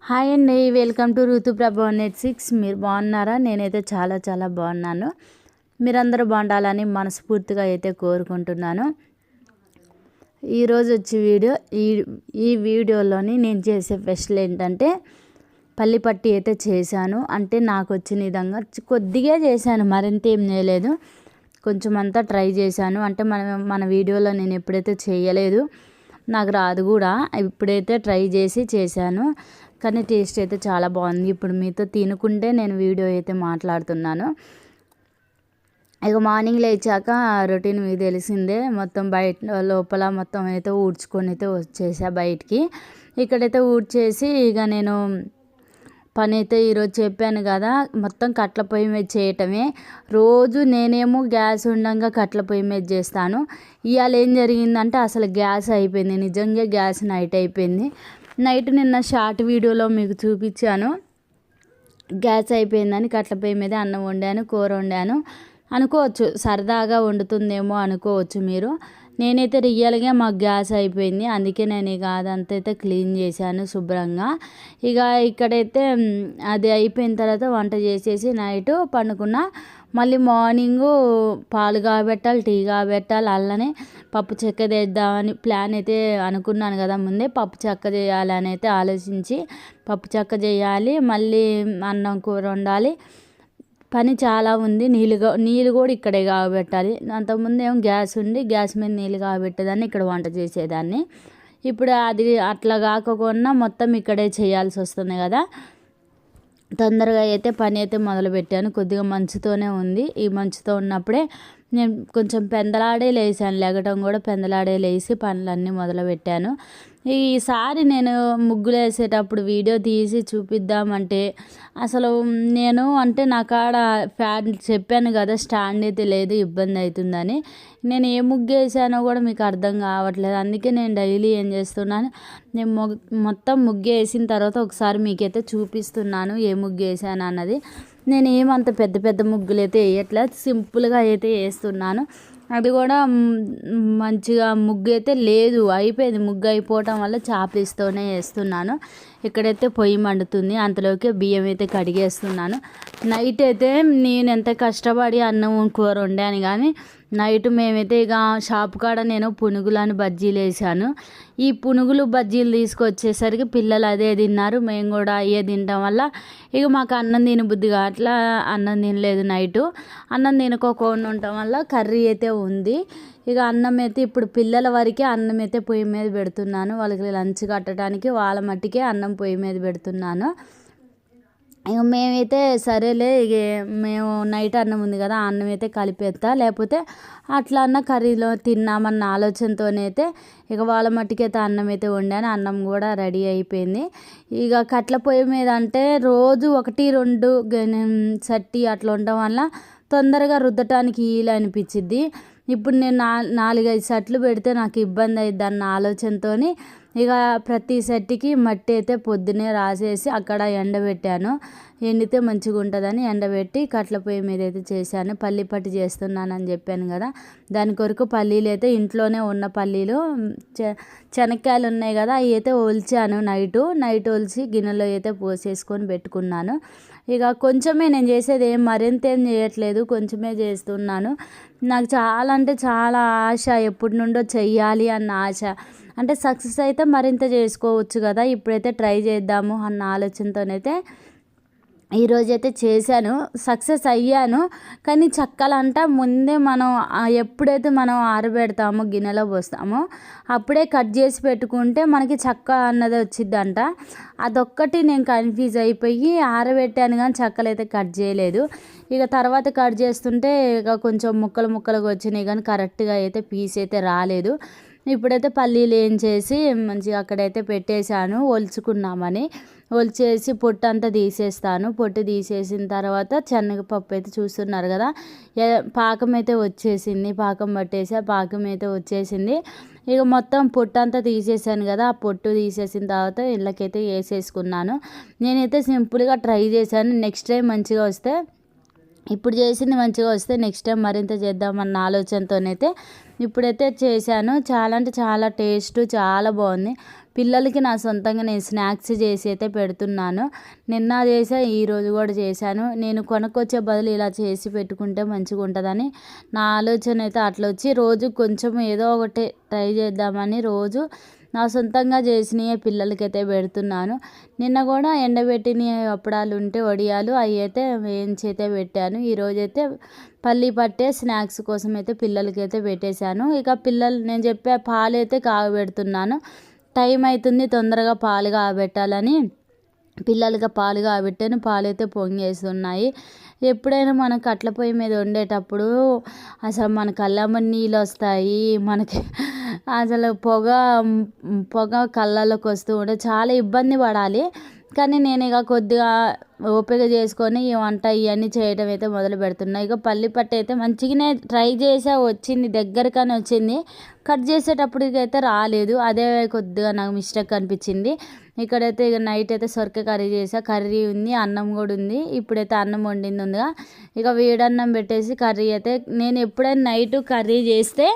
Hi అండి, welcome to Ruthuprabha 186. మీరు బాగున్నారా? నేనైతే చాలా చాలా బాగున్నాను. మీరందరూ బాగుండాలని మనస్ఫూర్తిగా అయితే కోరుకుంటున్నాను. ఈరోజు వచ్చే వీడియో ఈ వీడియోలోని నేను చేసే స్పెషల్ ఏంటంటే పల్లి పట్టి అయితే చేశాను. అంటే నాకు వచ్చిన విధంగా కొద్దిగా చేశాను, మరింత ఏం చేయలేదు. కొంచెం అంతా ట్రై చేశాను. అంటే మన వీడియోలో నేను ఎప్పుడైతే చేయలేదు, నాకు రాదు కూడా. ఇప్పుడైతే ట్రై చేశాను, కానీ టేస్ట్ అయితే చాలా బాగుంది. ఇప్పుడు మీతో తినుకుంటే నేను వీడియో అయితే మాట్లాడుతున్నాను. ఇక మార్నింగ్ లేచాక రొటీన్ మీకు తెలిసిందే. మొత్తం బయట లోపల మొత్తం అయితే ఊడ్చుకొని అయితే వచ్చేసా బయటికి. ఇక్కడైతే ఊడ్చేసి ఇక నేను పని అయితే ఈరోజు చెప్పాను కదా, మొత్తం కట్ల పొయ్యి మీద చేయటమే. రోజు నేనేమో గ్యాస్ ఉండగా కట్ల పొయ్యి మీద చేస్తాను. ఇవాళ ఏం జరిగిందంటే అసలు గ్యాస్ అయిపోయింది. నిజంగా గ్యాస్ నైట్ అయిపోయింది. నైట్ నిన్న షార్ట్ వీడియోలో మీకు చూపించాను. గ్యాస్ అయిపోయిందని కట్ల పొయ్యి మీద అన్నం వండాను, కూర వండాను. అనుకోవచ్చు సరదాగా వండుతుందేమో అనుకోవచ్చు మీరు. నేనైతే రియల్గా మాకు గ్యాస్ అయిపోయింది, అందుకే నేను ఇక అదంతా అయితే క్లీన్ చేశాను శుభ్రంగా. ఇక ఇక్కడైతే అది అయిపోయిన తర్వాత వంట చేసేసి నైట్ పండుకున్న. మళ్ళీ మార్నింగు పాలు కాబెట్టాలి, టీ కాబెట్టాలి. అల్లనే పప్పు చెక్క చేద్దామని ప్లాన్ అయితే అనుకున్నాను కదా ముందే. పప్పు చెక్క చేయాలని అయితే ఆలోచించి పప్పు చెక్క చేయాలి. మళ్ళీ అన్నం కూర వండాలి. పని చాలా ఉంది. నీళ్ళు కూడా ఇక్కడే కాబెట్టాలి. అంతకుముందు ఏమో గ్యాస్ ఉండి గ్యాస్ మీద నీళ్ళు కాబెట్టేదాన్ని, ఇక్కడ వంట చేసేదాన్ని. ఇప్పుడు అది అట్లా కాకుండా మొత్తం ఇక్కడే చేయాల్సి వస్తుంది కదా. తొందరగా అయితే పని అయితే మొదలుపెట్టాను. కొద్దిగా మంచుతోనే ఉంది. ఈ మంచుతో ఉన్నప్పుడే నేను కొంచెం పెందలాడే లేచాను. లెగటం కూడా పెందలాడే లేచి పనులన్నీ మొదలుపెట్టాను. ఈసారి నేను ముగ్గులు వేసేటప్పుడు వీడియో తీసి చూపిద్దామంటే అసలు నేను అంటే నా కాడ ఫ్యాన్ చెప్పాను కదా, స్టాండ్ అయితే లేదు, ఇబ్బంది అవుతుందని. నేను ఏ ముగ్గు వేసానో కూడా మీకు అర్థం కావట్లేదు. అందుకే నేను డైలీ ఏం చేస్తున్నాను, నేను మొత్తం ముగ్గు వేసిన తర్వాత ఒకసారి మీకైతే చూపిస్తున్నాను ఏ ముగ్గు వేసాను అన్నది. నేను ఏమంత పెద్ద పెద్ద ముగ్గులు అయితే వేయట్లేదు, సింపుల్గా అయితే వేస్తున్నాను. అది కూడా మంచిగా ముగ్గు అయితే లేదు, అయిపోయింది. ముగ్గు అయిపోవటం వల్ల చాపీస్తోనే వేస్తున్నాను. ఇక్కడైతే పొయ్యి మండుతుంది, అంతలోకి బియ్యం అయితే కడిగేస్తున్నాను. నైట్ అయితే నేను ఎంత కష్టపడి అన్నం కూర వండాను, కానీ నైట్ మేమైతే ఇక షాప్ కాడ నేను పునుగులని బజ్జీలు వేసాను. ఈ పునుగులు బజ్జీలు తీసుకొచ్చేసరికి పిల్లలు అదే తిన్నారు, మేము కూడా అయ్యే తినటం వల్ల ఇక మాకు అన్నం తినబుద్ధిగా అట్లా అన్నం తినలేదు. నైటు అన్నం తినకోకుండా ఉండటం వల్ల కర్రీ అయితే ఉంది. ఇక అన్నం అయితే ఇప్పుడు పిల్లల వరకే అన్నం అయితే పొయ్యి మీద పెడుతున్నాను. వాళ్ళకి లంచ్ కట్టడానికి వాళ్ళ మట్టికే అన్నం పొయ్యి మీద పెడుతున్నాను. ఇక మేమైతే సరేలే, ఇక మేము నైట్ అన్నం ఉంది కదా, అన్నం అయితే కలిపేస్తా, లేకపోతే అట్లా అన్న కర్రీలో తిన్నామన్న ఆలోచనతోనైతే ఇక వాళ్ళ మట్టికైతే అన్నం అయితే వండాను. అన్నం కూడా రెడీ అయిపోయింది. ఇక కట్ల పొయ్యి మీద అంటే రోజు 1-2 సట్టి అట్లా ఉండడం వల్ల తొందరగా రుద్దటానికి ఈలు అనిపించిద్ది. ఇప్పుడు నేను 4-5 సట్లు పెడితే నాకు ఇబ్బంది అయ్యిద్ది అన్న ఆలోచనతో ఇక ప్రతి సెట్కి మట్టి అయితే పొద్దునే రాసేసి అక్కడ ఎండబెట్టాను. ఎండితే మంచిగా ఉంటుందని ఎండబెట్టి కట్ల పొయ్యి మీద అయితే చేశాను. పల్లి పట్టి చేస్తున్నానని చెప్పాను కదా, దాని కొరకు పల్లీలు అయితే ఇంట్లోనే ఉన్న పల్లీలు, శనక్కాయలు ఉన్నాయి కదా, అవి అయితే ఒలిచాను. నైట్ ఒలిచి గిన్నెలో అయితే పోసేసుకొని పెట్టుకున్నాను. ఇక కొంచెమే నేను చేసేది, మరింత ఏం చేయట్లేదు, కొంచెమే చేస్తున్నాను. నాకు చాలా అంటే చాలా ఆశ, ఎప్పటి నుండో చెయ్యాలి అన్న ఆశ. అంటే సక్సెస్ అయితే మరింత చేసుకోవచ్చు కదా, ఇప్పుడైతే ట్రై చేద్దాము అన్న ఆలోచనతోనైతే ఈరోజైతే చేశాను. సక్సెస్ అయ్యాను. కానీ చెక్కలంట ముందే మనం ఎప్పుడైతే మనం ఆరబెడతామో గిన్నెలో పోస్తామో అప్పుడే కట్ చేసి పెట్టుకుంటే మనకి చెక్క అన్నది వచ్చిద్దంట. అదొక్కటి నేను కన్ఫ్యూజ్ అయిపోయి ఆరబెట్టాను, కానీ చెక్కలు అయితే కట్ చేయలేదు. ఇక తర్వాత కట్ చేస్తుంటే ఇక కొంచెం ముక్కలుగా వచ్చినాయి, కానీ కరెక్ట్గా అయితే పీస్ అయితే రాలేదు. ఇప్పుడైతే పల్లీలు ఏం చేసి మంచిగా అక్కడైతే పెట్టేశాను, ఒలుచుకున్నామని. ఒలిచేసి పొట్టు అంతా తీసేస్తాను. పొట్టు తీసేసిన తర్వాత శనగపప్పు అయితే చూస్తున్నారు కదా, పాకం అయితే వచ్చేసింది. పాకం పట్టేసి పాకం అయితే వచ్చేసింది. ఇక మొత్తం పొట్టు అంతా తీసేసాను కదా, ఆ పొట్టు తీసేసిన తర్వాత ఇళ్ళకైతే వేసేసుకున్నాను. నేనైతే సింపుల్గా ట్రై చేశాను. నెక్స్ట్ టైం మంచిగా వస్తే ఇప్పుడు చేసింది మంచిగా వస్తే నెక్స్ట్ టైం మరింత చేద్దామన్న ఆలోచనతోనైతే ఇప్పుడైతే చేశాను. చాలా అంటే చాలా టేస్ట్ చాలా బాగుంది. పిల్లలకి నా సొంతంగా నేను స్నాక్స్ చేసి అయితే పెడుతున్నాను. నిన్న చేసా, ఈరోజు కూడా చేశాను. నేను కొనుక్కొచ్చే బదులు ఇలా చేసి పెట్టుకుంటే మంచిగా ఉంటుందని నా ఆలోచన అయితే అట్లా వచ్చి రోజు కొంచెం ఏదో ఒకటి ట్రై చేద్దామని రోజు నా సొంతంగా చేసినవి పిల్లలకైతే పెడుతున్నాను. నిన్న కూడా ఎండబెట్టిన అప్పడాలు ఉంటే వడియాలు అవి అయితే వేయించి అయితే పెట్టాను. ఈరోజైతే పల్లి పట్టే స్నాక్స్ కోసం అయితే పిల్లలకైతే పెట్టేశాను. ఇక పిల్లలు నేను చెప్పే పాలు అయితే కాగబెడుతున్నాను. టైం అవుతుంది, తొందరగా పాలు కాగబెట్టాలని పిల్లలకి పాలు కాబట్టాను. పాలు అయితే పొంగేస్తున్నాయి. ఎప్పుడైనా మన కట్ల పొయ్యి మీద వండేటప్పుడు అసలు మన కళ్ళమ్మని నీళ్ళు వస్తాయి. మనకి అసలు పొగ కళ్ళలోకి వస్తూ ఉంటే చాలా ఇబ్బంది పడాలి. కానీ నేను ఇక కొద్దిగా ఓపిక చేసుకొని ఈ వంట ఇవన్నీ చేయడం అయితే మొదలు పెడుతున్నా. ఇక పల్లి పట్టు అయితే మంచిగానే ట్రై చేసా, వచ్చింది దగ్గరగానే వచ్చింది. కట్ చేసేటప్పటికైతే రాలేదు, అదే కొద్దిగా నాకు మిస్టేక్ అనిపించింది. ఇక్కడైతే ఇక నైట్ అయితే సొరకాయ కర్రీ చేసా. కర్రీ ఉంది, అన్నం కూడా ఉంది. ఇప్పుడైతే అన్నం వండింది ఉందిగా, ఇక వేడన్నం పెట్టేసి కర్రీ అయితే నేను ఎప్పుడైనా నైట్ కర్రీ చేస్తే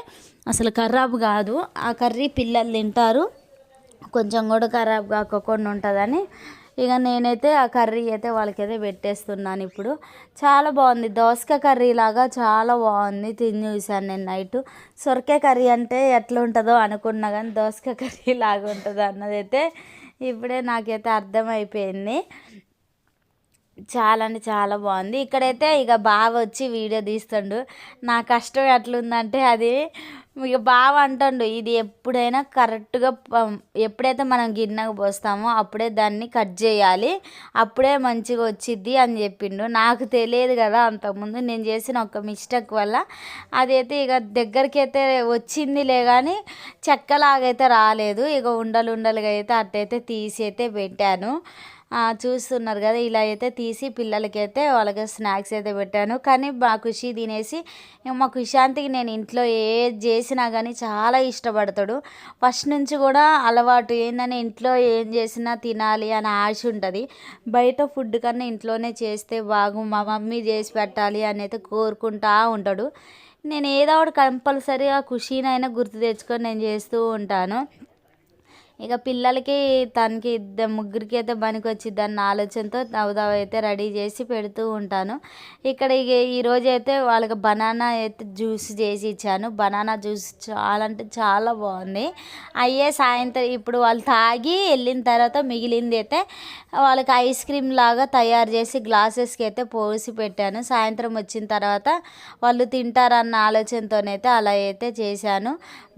అసలు ఖరాబ్ కాదు. ఆ కర్రీ పిల్లలు తింటారు, కొంచెం కూడా ఖరాబ్ కాకుండా ఉంటుందని ఇక నేనైతే ఆ కర్రీ అయితే వాళ్ళకైతే పెట్టేస్తున్నాను. ఇప్పుడు చాలా బాగుంది, దోసకాయ కర్రీ లాగా చాలా బాగుంది. తిని చూసాను నేను నైట్. సొరకాయ కర్రీ అంటే ఎట్లా ఉంటుందో అనుకున్నా, కానీ దోసకాయ కర్రీ లాగా ఉంటుంది అన్నది అయితే ఇప్పుడే నాకైతే అర్థమైపోయింది. చాలా అంటే చాలా బాగుంది. ఇక్కడైతే ఇక బావ వచ్చి వీడియో తీస్తుండు. నా కష్టం ఎట్లుందంటే అది ఇక బావ అంటుండు, ఇది ఎప్పుడైనా కరెక్ట్గా ఎప్పుడైతే మనం గిన్నెకు పోస్తామో అప్పుడే దాన్ని కట్ చేయాలి, అప్పుడే మంచిగా వచ్చిద్ది అని చెప్పిండు. నాకు తెలియదు కదా అంతకుముందు, నేను చేసిన ఒక మిస్టేక్ వల్ల అదైతే ఇక దగ్గరికి అయితే వచ్చిందిలే కానీ చెక్కలాగైతే రాలేదు. ఇక ఉండలు ఉండలుగా అయితే అట్టయితే తీసి అయితే పెట్టాను. చూస్తున్నారు కదా, ఇలా అయితే తీసి పిల్లలకైతే వాళ్ళకి స్నాక్స్ అయితే పెట్టాను. కానీ మా ఖుషి తినేసి, మా ఖుషాంతికి నేను ఇంట్లో ఏది చేసినా కానీ చాలా ఇష్టపడతాడు. ఫస్ట్ నుంచి కూడా అలవాటు ఏంటని ఇంట్లో ఏం చేసినా తినాలి అని ఆశ ఉంటుంది. బయట ఫుడ్ కన్నా ఇంట్లోనే చేస్తే మా మమ్మీ చేసి పెట్టాలి అని అయితే కోరుకుంటా ఉంటాడు. నేను ఏదో ఒకటి కంపల్సరీగా ఖుషీనైనా గుర్తు తెచ్చుకొని నేను చేస్తూ ఉంటాను. ఇక పిల్లలకి తనకి ముగ్గురికి అయితే పనికి వచ్చిద్ది అన్న ఆలోచనతో దవదవ అయితే రెడీ చేసి పెడుతూ ఉంటాను. ఇక్కడ ఇక ఈరోజు అయితే వాళ్ళకి బనానా అయితే జ్యూస్ చేసి ఇచ్చాను. బనానా జ్యూస్ చాలా అంటే చాలా బాగుంది. అయ్యే సాయంత్రం ఇప్పుడు వాళ్ళు తాగి వెళ్ళిన తర్వాత మిగిలింది అయితే వాళ్ళకి ఐస్ క్రీమ్ లాగా తయారు చేసి గ్లాసెస్కి అయితే పోసి పెట్టాను. సాయంత్రం వచ్చిన తర్వాత వాళ్ళు తింటారన్న ఆలోచనతోనైతే అలా అయితే చేశాను.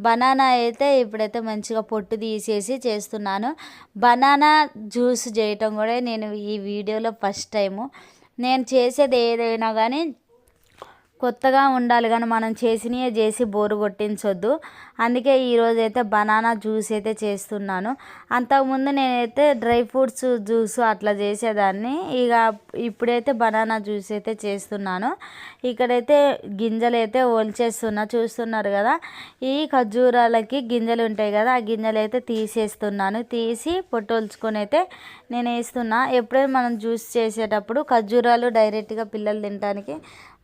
బనానా అయితే ఇప్పుడైతే మంచిగా పొట్టు తీసేసి చేస్తున్నాను. బనానా జ్యూస్ చేయటం కూడా నేను ఈ వీడియోలో ఫస్ట్ టైము. నేను చేసేది ఏదైనా కానీ కొత్తగా ఉండాలి, కానీ మనం చేసినవే చేసి బోరు కొట్టించొద్దు. అందుకే ఈరోజు అయితే బనానా జ్యూస్ అయితే చేస్తున్నాను. అంతకుముందు నేనైతే డ్రై ఫ్రూట్స్ జ్యూస్ అట్లా చేసేదాన్ని. ఇక ఇప్పుడైతే బనానా జ్యూస్ అయితే చేస్తున్నాను. ఇక్కడైతే గింజలు అయితే ఒలిచేస్తున్నా, చూస్తున్నారు కదా. ఈ ఖర్జూరాలకి గింజలు ఉంటాయి కదా, ఆ గింజలు అయితే తీసేస్తున్నాను. తీసి పొట్టొల్చుకొని అయితే నేను వేస్తున్నా. ఎప్పుడైనా మనం జ్యూస్ చేసేటప్పుడు ఖర్జూరాలు డైరెక్ట్గా పిల్లలు తినడానికి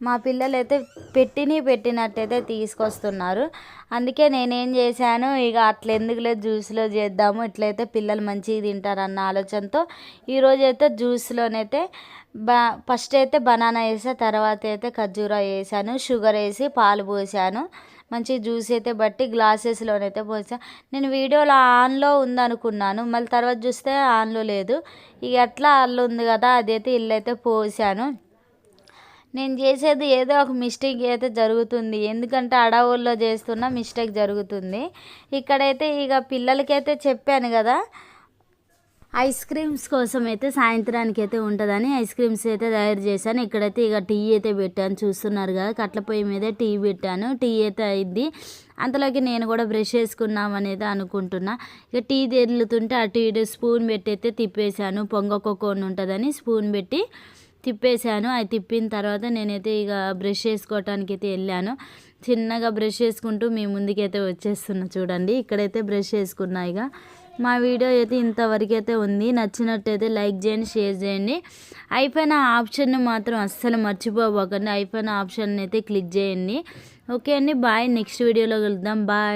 మా పిల్లలు అయితే పెట్టినట్టయితే తీసుకొస్తున్నారు. అందుకే నేనేం చేశాను, ఇక అట్లా ఎందుకులే జ్యూస్లో చేద్దాము, ఇట్లయితే పిల్లలు మంచిగా తింటారన్న ఆలోచనతో ఈరోజు అయితే జ్యూస్లోనైతే ఫస్ట్ అయితే బనానా వేసా, తర్వాత అయితే ఖర్జూరా వేసాను, షుగర్ వేసి పాలు పోసాను. మంచి జ్యూస్ అయితే బట్టి గ్లాసెస్లోనైతే పోసా. నేను వీడియోలో ఆన్లో ఉందనుకున్నాను, మళ్ళీ తర్వాత చూస్తే ఆన్లో లేదు. ఇక ఎట్లా ఆన్లో ఉంది కదా, అదైతే ఇల్లు అయితే పోసాను. నేను చేసేది ఏదో ఒక మిస్టేక్ అయితే జరుగుతుంది, ఎందుకంటే అడవుల్లో చేస్తున్న మిస్టేక్ జరుగుతుంది. ఇక్కడైతే ఇక పిల్లలకైతే చెప్పాను కదా, ఐస్ క్రీమ్స్ కోసం అయితే సాయంత్రానికి అయితే ఉంటుందని ఐస్ క్రీమ్స్ అయితే తయారు చేశాను. ఇక్కడైతే ఇక టీ అయితే పెట్టాను, చూస్తున్నారు కదా. కట్ల పొయ్యి మీద టీ పెట్టాను, టీ అయితే అయింది. అంతలోకి నేను కూడా బ్రష్ చేసుకున్నాం అనేది అనుకుంటున్నా. ఇక టీ తెరులుతుంటే అటు ఇటు స్పూన్ పెట్టి అయితే తిప్పేశాను. పొంగకొకొని ఉంటుందని స్పూన్ పెట్టి తిప్పేశాను. అది తిప్పిన తర్వాత నేనైతే ఇక బ్రష్ చేసుకోవటానికి అయితే వెళ్ళాను. చిన్నగా బ్రష్ చేసుకుంటూ మీ ముందుకైతే వచ్చేస్తున్నా చూడండి. ఇక్కడైతే బ్రష్ చేసుకున్నా. ఇక మా వీడియో అయితే ఇంతవరకు అయితే ఉంది. నచ్చినట్టయితే లైక్ చేయండి, షేర్ చేయండి. అయిపోయిన ఆప్షన్ని మాత్రం అస్సలు మర్చిపోకండి. అయిపోయిన ఆప్షన్ అయితే క్లిక్ చేయండి. ఓకే అండి, బాయ్. నెక్స్ట్ వీడియోలో కలుద్దాం. బాయ్.